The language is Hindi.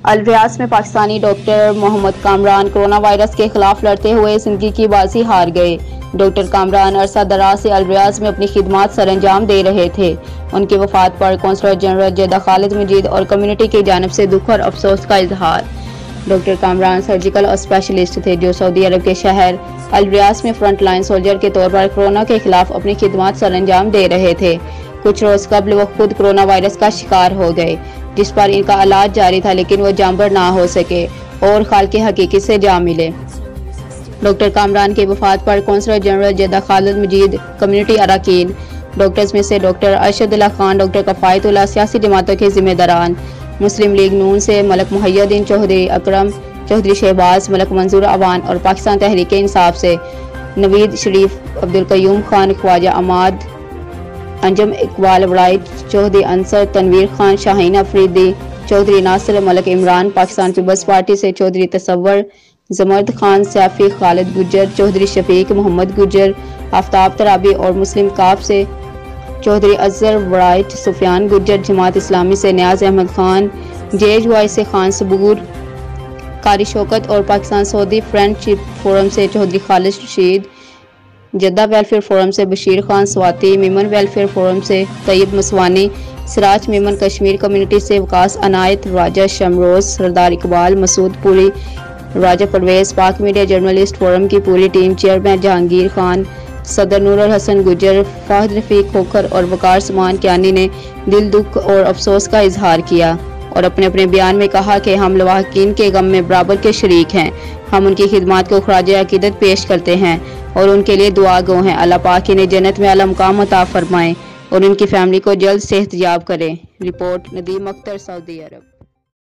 अल-रियाज में Pakistani doctor Mohammad Kamran corona virus के खिलाफ लड़ते हुए जिंदगी की बाजी हार गए। डॉक्टर कामरान अरसा दराज से अल-रियाज में अपनी खिदमत सरअंजाम दे रहे थे। उनकी वफात पर कौंसलर जनरल जेदा खालिद मजीद और कम्युनिटी की जानिब से दुख और अफसोस का इजहार। डॉक्टर कामरान सर्जिकल और स्पेशलिस्ट थे जो सऊदी अरब के शहर अल-रियाज में फ्रंट लाइन सोल्जर के तौर पर कोरोना के खिलाफ अपनी खिदमत सरअंजाम दे रहे थे। कुछ रोज कबल वो खुद कोरोना वायरस का शिकार हो गए, जिस पर इनका इलाज जारी था, लेकिन वो जांबर ना हो सके और खालिक हकीकी से जा मिले। डॉक्टर कामरान की वफात पर कौंसलर जनरल जेदा खालिद मजीद, कम्युनिटी अरकान, डॉक्टर्स में से डॉक्टर अरशदुल्लाह खान, डॉक्टर कफायतुल्लाह, सियासी जमातों के जिम्मेदारान, मुस्लिम लीग नून से मलक मुहय्यद्दीन चौधरी, अकरम चौधरी शहबाज, मलक मंजूर अवान और पाकिस्तान तहरीक इंसाफ से नवीद शरीफ, अब्दुल कयूम खान, ख्वाजा अमाद, अंजम इकबाल वड़ाइट, चौधरी अंसर, तनवीर खान, शाहीन अफरीदी, चौधरी नासिर, मलक इमरान, पाकिस्तान पीपल्स पार्टी से चौधरी तसव्वुर, जमर्द खान, सैफी, खालिद गुज्जर, चौधरी शफीक, मोहम्मद गुज्जर, आफ्ताब तराबी और मुस्लिम काफ से चौधरी अजहर वड़ाइट, सुफियान गुज्जर, जमात इस्लामी से नियाज अहमद खान, JHY से खान सबूर, कारी शौकत और पाकिस्तान सऊदी फ्रेंडशिप फोरम से चौधरी खालिद रशीद, जद्दा वेलफेयर फोरम से बशीर खान स्वाति, मेमन वेलफेयर फोरम से तैयब मसवानी, सिराज मेमन कश्मीर कम्युनिटी से वकास अनायत, राजा शमरोज, सरदार इकबाल, मसूद पुरी, राजा परवेज, पाक मीडिया जर्नलिस्ट फोरम की पूरी टीम, चेयरमैन जहांगीर खान, सदर नूरुल हसन गुज्जर, फाहद रफीक खोखर और वकार समान कियानी ने दिल, दुख और अफसोस का इजहार किया और अपने अपने बयान में कहा कि हम लवाहकीन के गम में बराबर के शरीक हैं। हम उनकी खिदमत को खराज अकीदत पेश करते हैं और उनके लिए दुआ गो हैं। अल्लाह पाक इन्हें जन्नत में आला मुकाम अता फरमाए और उनकी फैमिली को जल्द सेहतयाब करें। रिपोर्ट नदीम अख्तर, सऊदी अरब।